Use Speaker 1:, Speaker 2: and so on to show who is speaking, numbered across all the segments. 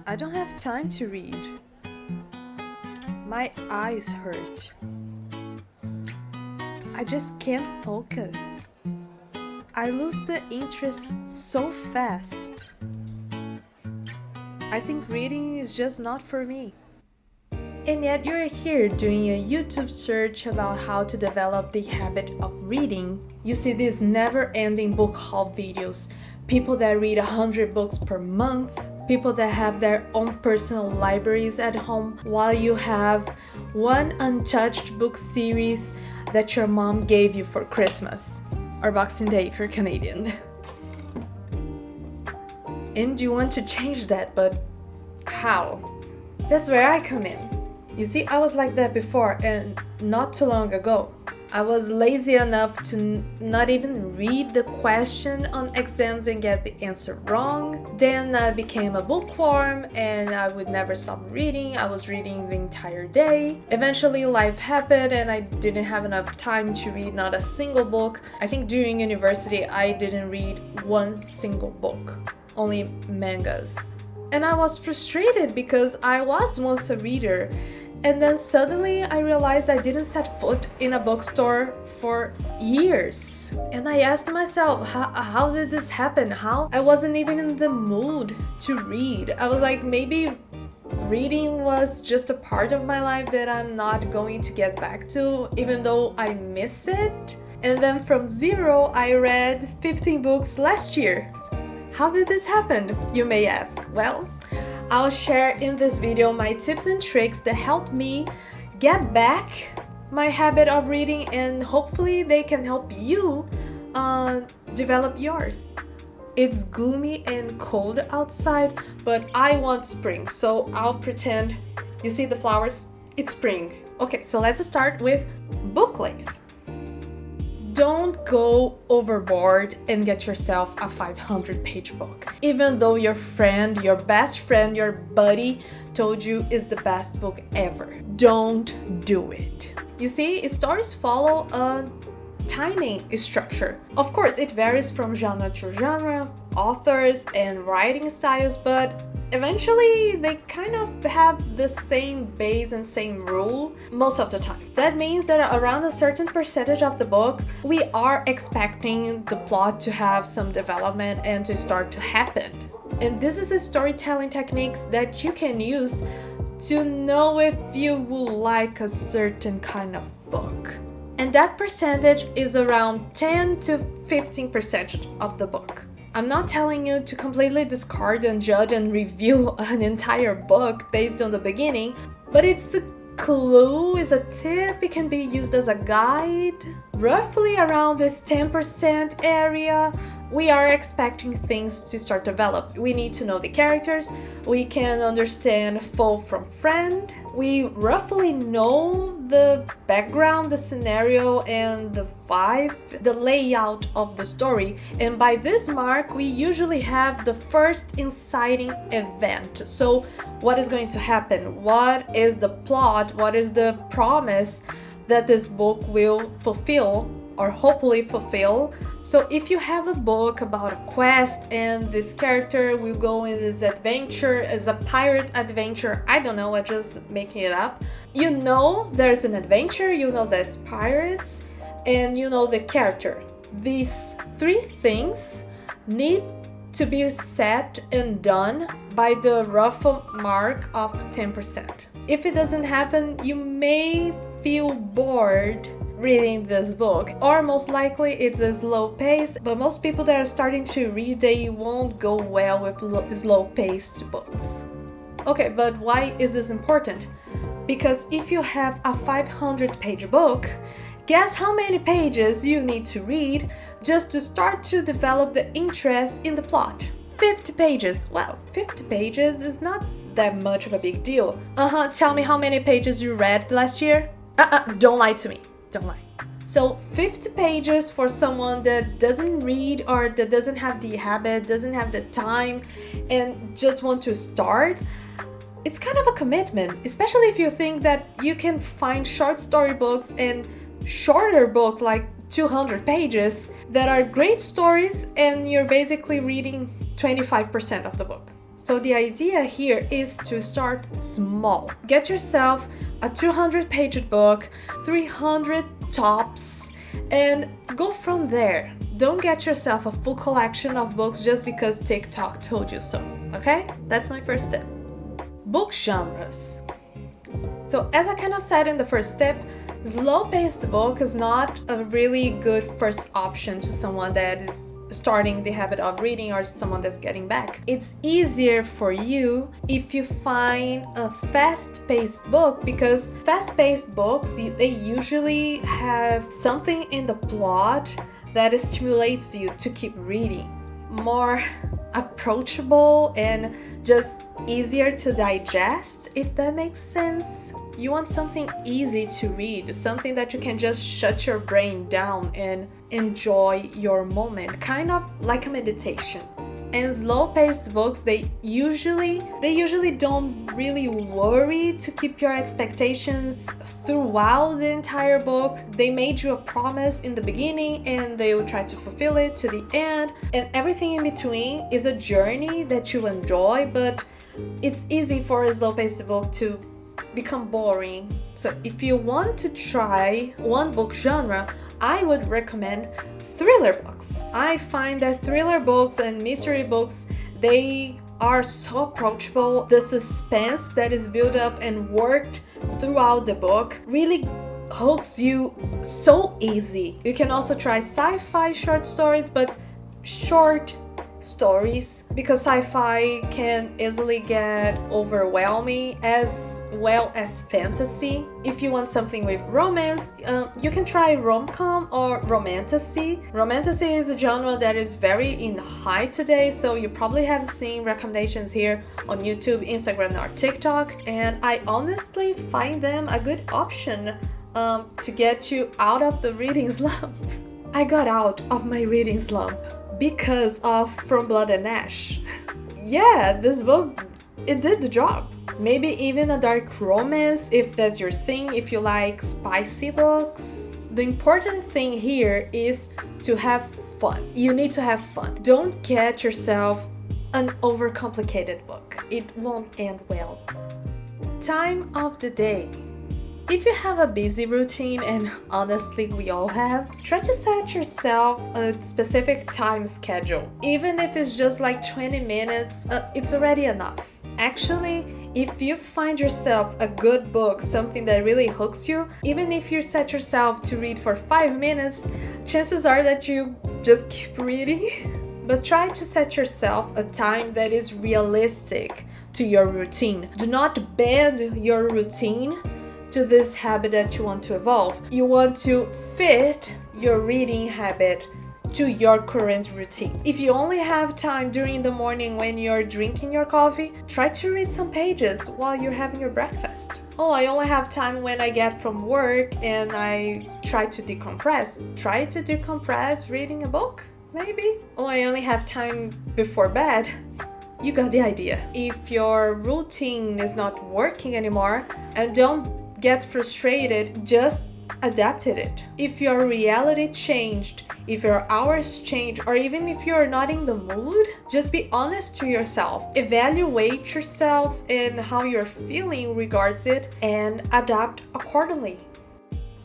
Speaker 1: I don't have time to read. My eyes hurt. I just can't focus. I lose the interest so fast. I think reading is just not for me. And yet you're here doing a YouTube search about how to develop the habit of reading. You see these never-ending book haul videos, people that read 100 books per month, people that have their own personal libraries at home, while you have one untouched book series that your mom gave you for Christmas, or Boxing Day if you're Canadian. And you want to change that, but how? That's where I come in. You see, I was like that before, and not too long ago. I was lazy enough to not even read the question on exams and get the answer wrong. Then I became a bookworm and I would never stop reading. I was reading the entire day. Eventually life happened and I didn't have enough time to read not a single book. I think during university I didn't read one single book, only mangas. And I was frustrated because I was once a reader. And then suddenly I realized I didn't set foot in a bookstore for years. And I asked myself, how did this happen? How? I wasn't even in the mood to read. I was like, maybe reading was just a part of my life that I'm not going to get back to, even though I miss it. And then from zero, I read 15 books last year. How did this happen, you may ask? Well, I'll share in this video my tips and tricks that helped me get back my habit of reading, and hopefully they can help you develop yours. It's gloomy and cold outside, but I want spring, so I'll pretend. You see the flowers? It's spring. Okay, so let's start with book length. Don't go overboard and get yourself a 500-page book, even though your friend, your best friend, your buddy told you is the best book ever. Don't do it. You see, stories follow a timing structure. Of course, it varies from genre to genre, authors and writing styles, but eventually they kind of have the same base and same rule most of the time. That means that around a certain percentage of the book, we are expecting the plot to have some development and to start to happen. And this is a storytelling techniques that you can use to know if you will like a certain kind of book. And that percentage is around 10 to 15% of the book. I'm not telling you to completely discard and judge and review an entire book based on the beginning, but it's a clue, it's a tip, it can be used as a guide. Roughly around this 10% area, we are expecting things to start develop. We need to know the characters, we can understand foe from friend, we roughly know the background, the scenario, and the vibe, the layout of the story. And by this mark, we usually have the first inciting event. So what is going to happen? What is the plot? What is the promise that this book will fulfill, or hopefully fulfill? So if you have a book about a quest and this character will go in this adventure as a pirate adventure, I don't know, I'm just making it up. You know there's an adventure, you know there's pirates, and you know the character. These three things need to be set and done by the rough mark of 10%. If it doesn't happen, you may feel bored reading this book, or most likely it's a slow pace, but most people that are starting to read, they won't go well with slow-paced books. Okay, but why is this important? Because if you have a 500-page book, guess how many pages you need to read just to start to develop the interest in the plot? 50 pages. Well, 50 pages is not that much of a big deal. Tell me how many pages you read last year? Don't lie to me. Don't lie. So 50 pages for someone that doesn't read or that doesn't have the habit, doesn't have the time, and just want to start, it's kind of a commitment, especially if you think that you can find short story books and shorter books like 200 pages that are great stories and you're basically reading 25% of the book. So the idea here is to start small. Get yourself a 200-page book, 300 tops, and go from there. Don't get yourself a full collection of books just because TikTok told you so, okay? That's my first tip. Book genres. So as I kind of said in the first tip, slow-paced book is not a really good first option to someone that is starting the habit of reading or someone that's getting back. It's easier for you if you find a fast-paced book, because fast-paced books, they usually have something in the plot that stimulates you to keep reading. More approachable and just easier to digest, if that makes sense. You want something easy to read, something that you can just shut your brain down and enjoy your moment, kind of like a meditation. And slow-paced books, they usually don't really worry to keep your expectations throughout the entire book. They made you a promise in the beginning and they will try to fulfill it to the end, and everything in between is a journey that you enjoy, but it's easy for a slow-paced book to become boring. So if you want to try one book genre, I would recommend thriller books. I find that thriller books and mystery books, they are so approachable. The suspense that is built up and worked throughout the book really hooks you so easy. You can also try sci-fi short stories, but short stories, because sci-fi can easily get overwhelming, as well as fantasy. If you want something with romance, you can try rom-com or romantasy. Romantasy is a genre that is very in high today, so you probably have seen recommendations here on YouTube, Instagram, or TikTok, and I honestly find them a good option to get you out of the reading slump. I got out of my reading slump because of From Blood and Ash. Yeah, this book, it did the job. Maybe even a dark romance if that's your thing, if you like spicy books. The important thing here is to have fun. You need to have fun. Don't get yourself an overcomplicated book. It won't end well. Time of the day. If you have a busy routine, and honestly we all have, try to set yourself a specific time schedule. Even if it's just like 20 minutes, it's already enough. Actually, if you find yourself a good book, something that really hooks you, even if you set yourself to read for 5 minutes, chances are that you just keep reading. But try to set yourself a time that is realistic to your routine. Do not bend your routine to this habit that you want to evolve. You want to fit your reading habit to your current routine. If you only have time during the morning when you're drinking your coffee, try to read some pages while you're having your breakfast. Oh, I only have time when I get from work and I try to decompress. Try to decompress reading a book, maybe. Oh, I only have time before bed. You got the idea. If your routine is not working anymore, and don't get frustrated, just adapt it. If your reality changed, if your hours change, or even if you're not in the mood, just be honest to yourself. Evaluate yourself and how you're feeling regards it and adapt accordingly.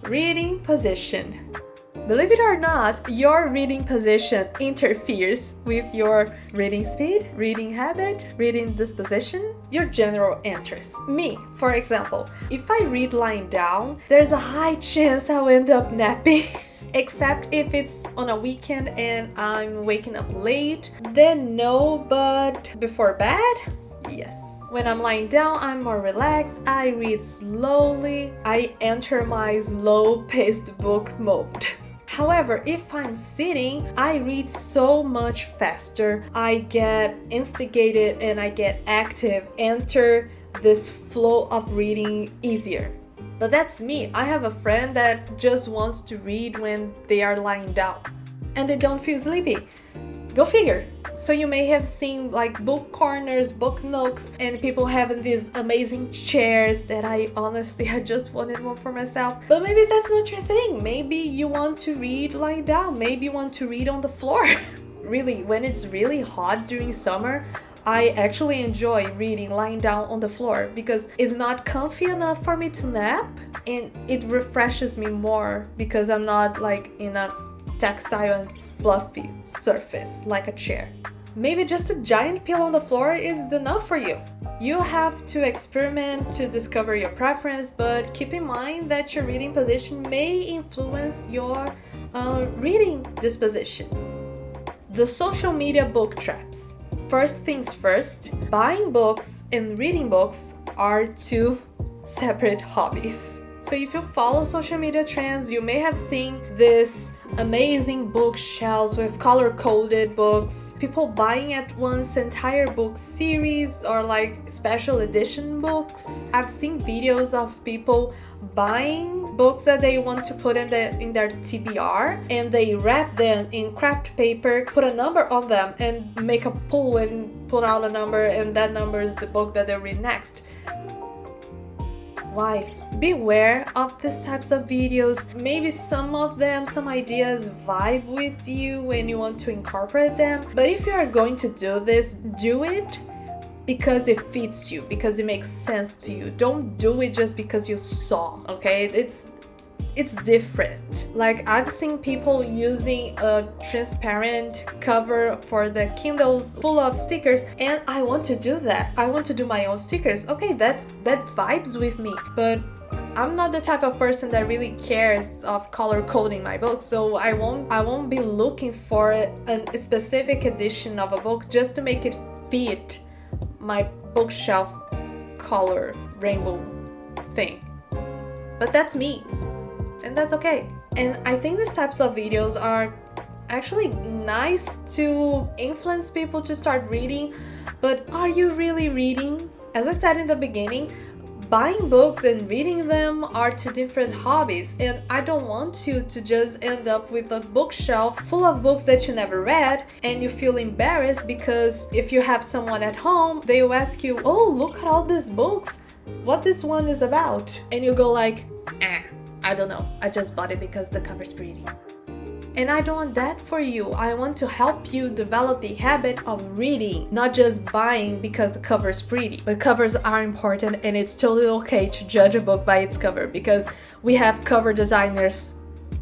Speaker 1: Reading position. Believe it or not, your reading position interferes with your reading speed, reading habit, reading disposition, your general interest. Me, for example, if I read lying down, there's a high chance I'll end up napping. Except if it's on a weekend and I'm waking up late, then no, but before bed, yes. When I'm lying down, I'm more relaxed, I read slowly, I enter my slow-paced book mode. However, if I'm sitting, I read so much faster. I get instigated and I get active, enter this flow of reading easier. But that's me. I have a friend that just wants to read when they are lying down and they don't feel sleepy. Go figure. So you may have seen like book corners, book nooks, and people having these amazing chairs that I just wanted one for myself. But maybe that's not your thing. Maybe you want to read lying down. Maybe you want to read on the floor. Really, when it's really hot during summer, I actually enjoy reading lying down on the floor because it's not comfy enough for me to nap, and it refreshes me more because I'm not like in a textile and fluffy surface like a chair. Maybe just a giant pillow on the floor is enough for you. You have to experiment to discover your preference, but keep in mind that your reading position may influence your reading disposition. The social media book traps. First things first, buying books and reading books are two separate hobbies. So if you follow social media trends, you may have seen this amazing bookshelves with color-coded books, people buying at once entire book series or like special edition books. I've seen videos of people buying books that they want to put in their TBR, and they wrap them in craft paper, put a number on them, and make a pull and put out a number, and that number is the book that they read next. Why? Beware of these types of videos. Maybe some of them, some ideas vibe with you when you want to incorporate them. But if you are going to do this, do it because it fits you, because it makes sense to you. Don't do it just because you saw, okay? It's different. Like, I've seen people using a transparent cover for the Kindles full of stickers, and I want to do that. I want to do my own stickers. Okay, that vibes with me, but I'm not the type of person that really cares of color coding my books, so I won't be looking for a specific edition of a book just to make it fit my bookshelf color rainbow thing. But that's me. And that's okay. And I think these types of videos are actually nice to influence people to start reading, but are you really reading? As I said in the beginning, buying books and reading them are two different hobbies, and I don't want you to just end up with a bookshelf full of books that you never read and you feel embarrassed because if you have someone at home, they will ask you, "Oh, look at all these books, what this one is about?" And you go like, I don't know, I just bought it because the cover's pretty. And I don't want that for you. I want to help you develop the habit of reading, not just buying because the cover's pretty. But covers are important, and it's totally okay to judge a book by its cover because we have cover designers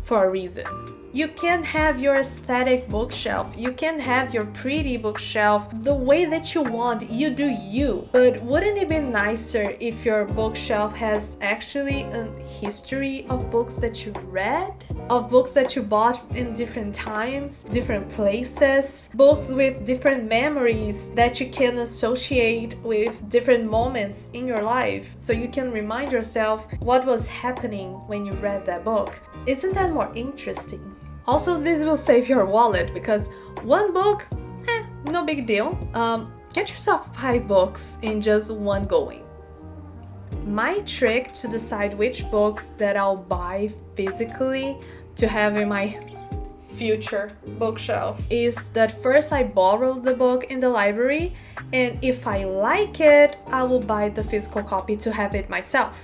Speaker 1: for a reason. You can have your aesthetic bookshelf, you can have your pretty bookshelf the way that you want, you do you. But wouldn't it be nicer if your bookshelf has actually a history of books that you read? Of books that you bought in different times, different places, books with different memories that you can associate with different moments in your life, so you can remind yourself what was happening when you read that book. Isn't that more interesting? Also, this will save your wallet because one book, no big deal. Get yourself 5 books in just one going. My trick to decide which books that I'll buy physically to have in my future bookshelf is that first I borrow the book in the library, and if I like it, I will buy the physical copy to have it myself.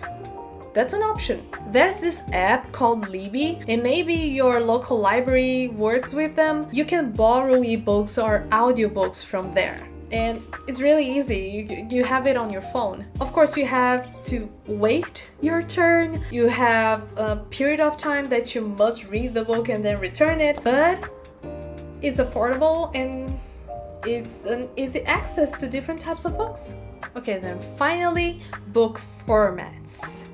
Speaker 1: That's an option. There's this app called Libby, and maybe your local library works with them. You can borrow ebooks or audiobooks from there. And it's really easy. You have it on your phone. Of course, you have to wait your turn. You have a period of time that you must read the book and then return it. But it's affordable and it's an easy access to different types of books. Okay, then finally, book formats.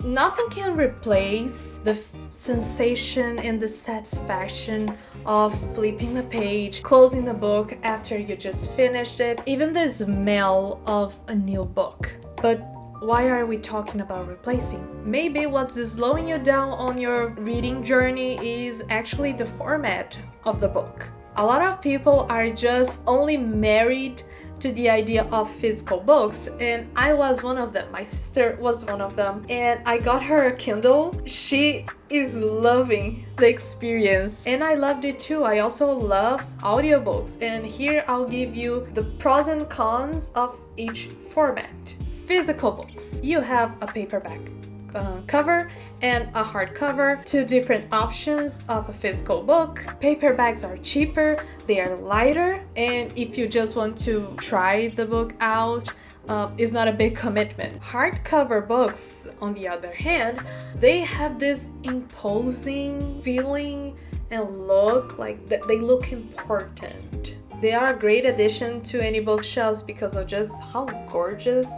Speaker 1: Nothing can replace the sensation and the satisfaction of flipping the page, closing the book after you just finished it, even the smell of a new book. But why are we talking about replacing? Maybe what's slowing you down on your reading journey is actually the format of the book. A lot of people are just only married to the idea of physical books, and I was one of them. My sister was one of them, and I got her a Kindle. She is loving the experience, and I loved it too. I also love audiobooks, and here I'll give you the pros and cons of each format. Physical books. You have a paperback cover and a hardcover, two different options of a physical book. Paperbacks are cheaper, they are lighter, and if you just want to try the book out, it's not a big commitment. Hardcover books, on the other hand, they have this imposing feeling and look, like they look important. They are a great addition to any bookshelves because of just how gorgeous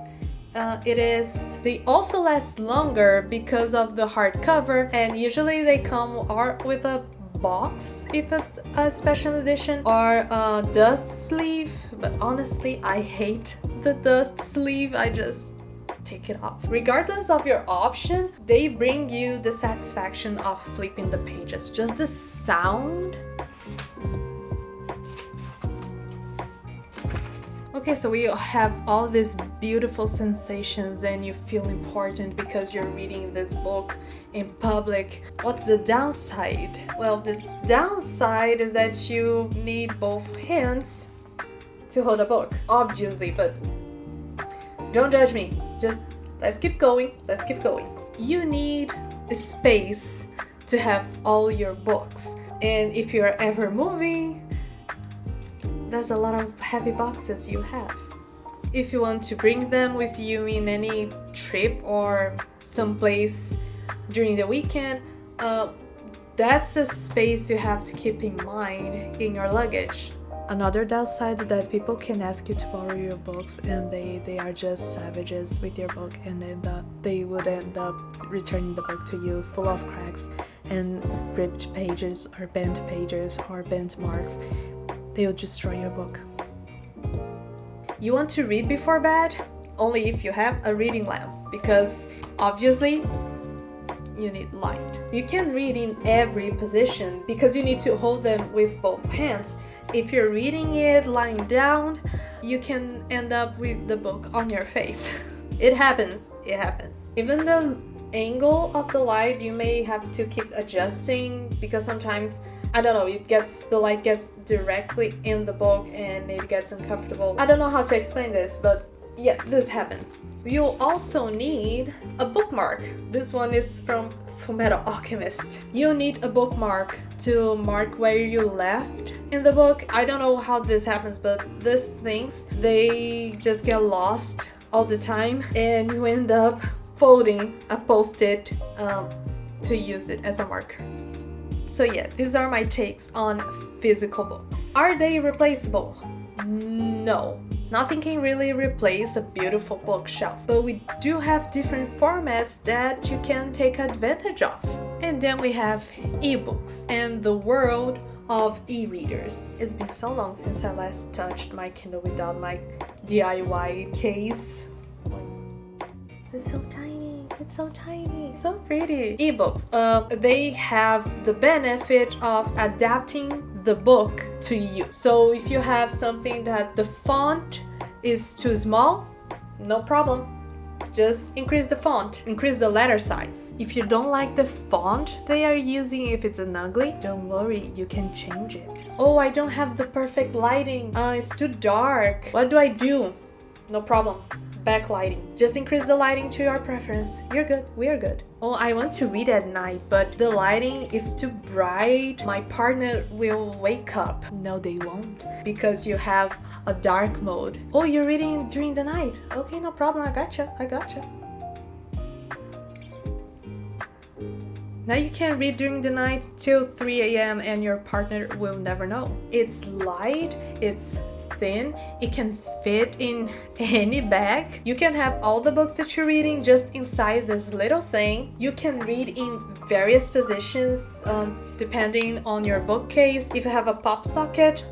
Speaker 1: it is. They also last longer because of the hardcover, and usually they come with a box if it's a special edition, or a dust sleeve, but honestly I hate the dust sleeve. I just take it off. Regardless of your option, they bring you the satisfaction of flipping the pages. Just the sound. Okay, so we have all these beautiful sensations and you feel important because you're reading this book in public. What's the downside? Well, the downside is that you need both hands to hold a book, obviously, but don't judge me. Just let's keep going. You need space to have all your books. And if you're ever moving, that's a lot of heavy boxes you have. If you want to bring them with you in any trip or someplace during the weekend, that's a space you have to keep in mind in your luggage. Another downside is that people can ask you to borrow your books and they are just savages with your book, and then they would end up returning the book to you full of cracks and ripped pages or bent marks. They'll destroy your book. You want to read before bed? Only if you have a reading lamp, because obviously you need light. You can read in every position because you need to hold them with both hands. If you're reading it lying down, you can end up with the book on your face. It happens. Even the angle of the light, you may have to keep adjusting because sometimes, I don't know, the light gets directly in the book and it gets uncomfortable. I don't know how to explain this, but yeah, this happens. You'll also need a bookmark. This one is from Fullmetal Alchemist. You need a bookmark to mark where you left in the book. I don't know how this happens, but these things, they just get lost all the time and you end up folding a post-it to use it as a marker. So yeah, these are my takes on physical books. Are they replaceable? No. Nothing can really replace a beautiful bookshelf, but we do have different formats that you can take advantage of. And then we have ebooks and the world of e-readers. It's been so long since I last touched my Kindle without my DIY case. It's so tiny, so pretty. Ebooks, they have the benefit of adapting the book to you. So if you have something that the font is too small, no problem. Just increase the font, increase the letter size. If you don't like the font they are using, if it's an ugly, don't worry, you can change it. Oh, I don't have the perfect lighting. It's too dark. What do I do? No problem. Backlighting. Just increase the lighting to your preference. You're good. We are good. Oh, I want to read at night, but the lighting is too bright. My partner will wake up. No, they won't, because you have a dark mode. Oh, you're reading during the night. Okay, no problem. I gotcha. Now you can read during the night till 3 a.m. and your partner will never know. It's light, it's thin, it can fit in any bag. You can have all the books that you're reading just inside this little thing. You can read in various positions depending on your bookcase. If you have a pop socket,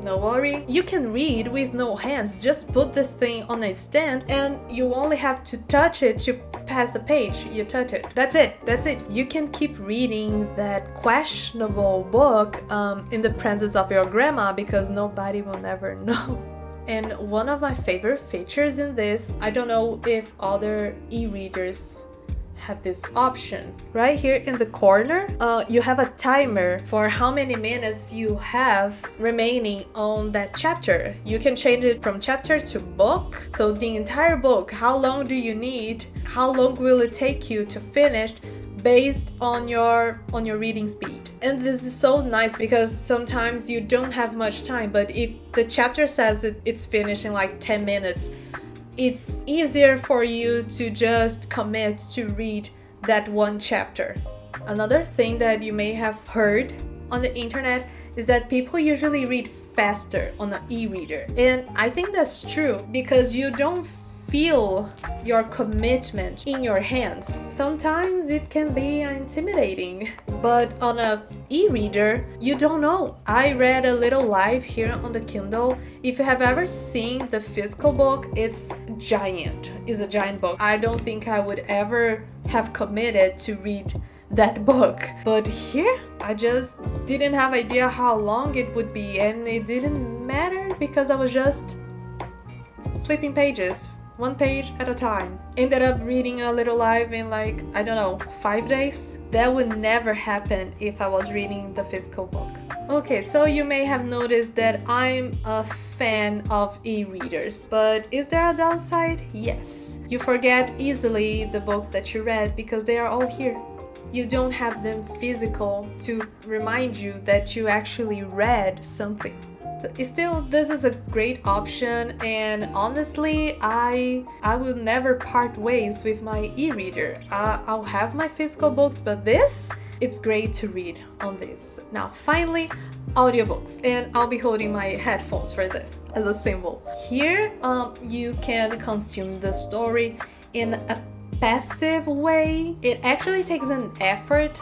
Speaker 1: no worry. You can read with no hands. Just put this thing on a stand and you only have to touch it to pass the page. You touch it. That's it. You can keep reading that questionable book in the presence of your grandma because nobody will never know. And one of my favorite features in this, I don't know if other e-readers have this option. Right here in the corner, you have a timer for how many minutes you have remaining on that chapter. You can change it from chapter to book. So the entire book, how long do you need? How long will it take you to finish? Based on your reading speed. And this is so nice because sometimes you don't have much time, but if the chapter says it's finished in like 10 minutes, it's easier for you to just commit to read that one chapter. Another thing that you may have heard on the internet is that people usually read faster on an e-reader. And I think that's true because you don't feel your commitment in your hands. Sometimes it can be intimidating, but on a e-reader, you don't know. I read a little live here on the Kindle. If you have ever seen the physical book, it's giant. It's a giant book. I don't think I would ever have committed to read that book. But here, I just didn't have idea how long it would be, and it didn't matter because I was just flipping pages, one page at a time. Ended up reading a little live in like, I don't know, 5 days. That would never happen if I was reading the physical book. Okay, so you may have noticed that I'm a fan of e-readers, but is there a downside? Yes. You forget easily the books that you read because they are all here. You don't have them physical to remind you that you actually read something. Still, this is a great option, and honestly, I will never part ways with my e-reader. I'll have my physical books, but this, it's great to read on this. Now, finally, audiobooks, and I'll be holding my headphones for this as a symbol. Here, you can consume the story in a passive way. It actually takes an effort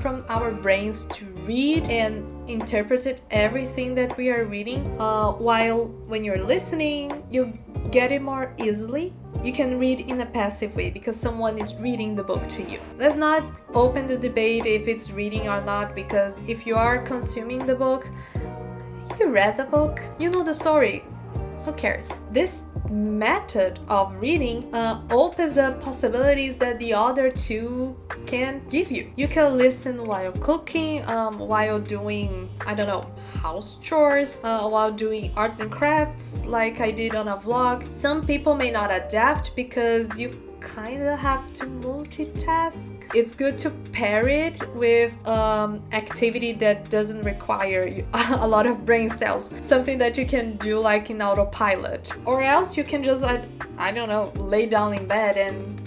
Speaker 1: from our brains to read and interpret everything that we are reading, while when you're listening, you get it more easily. You can read in a passive way because someone is reading the book to you. Let's not open the debate if it's reading or not, because if you are consuming the book, you read the book, you know the story. Who cares? This method of reading opens up possibilities that the other two can give you. You can listen while cooking, while doing, I don't know, house chores, while doing arts and crafts like I did on a vlog. Some people may not adapt because you kind of have to multitask. It's good to pair it with activity that doesn't require a lot of brain cells, something that you can do like in autopilot, or else you can just I don't know, lay down in bed and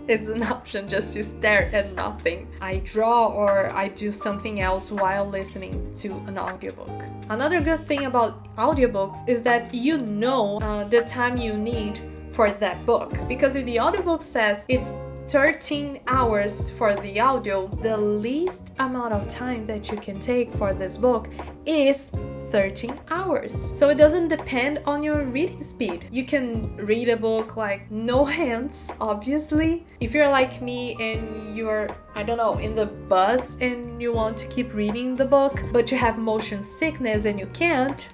Speaker 1: it's an option just to stare at nothing. I draw or I do something else while listening to an audiobook. Another good thing about audiobooks is that you know the time you need for that book. Because if the audiobook says it's 13 hours for the audio, the least amount of time that you can take for this book is 13 hours. So it doesn't depend on your reading speed. You can read a book like no hands, obviously. If you're like me and you're, I don't know, in the bus and you want to keep reading the book, but you have motion sickness and you can't,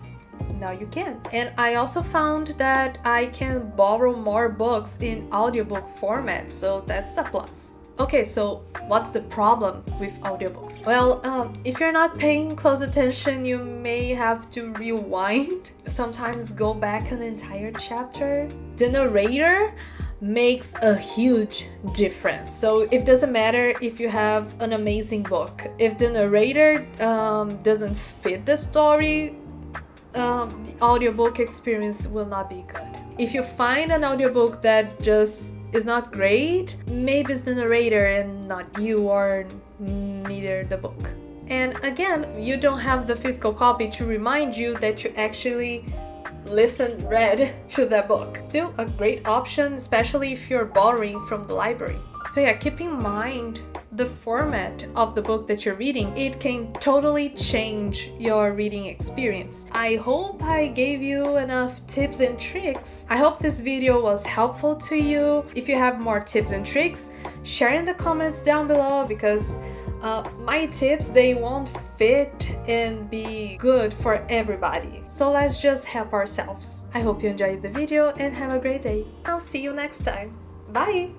Speaker 1: now you can. And I also found that I can borrow more books in audiobook format, so that's a plus. Okay, so what's the problem with audiobooks? Well, if you're not paying close attention, you may have to rewind, sometimes go back an entire chapter. The narrator makes a huge difference. So it doesn't matter if you have an amazing book. If the narrator doesn't fit the story, the audiobook experience will not be good. If you find an audiobook that just is not great, maybe it's the narrator and not you, or neither the book. And again, you don't have the physical copy to remind you that you actually read to that book. Still a great option, especially if you're borrowing from the library. So yeah, keep in mind the format of the book that you're reading. It can totally change your reading experience. I hope I gave you enough tips and tricks. I hope this video was helpful to you. If you have more tips and tricks, share in the comments down below, because My tips, they won't fit and be good for everybody. So let's just help ourselves. I hope you enjoyed the video and have a great day. I'll see you next time. Bye!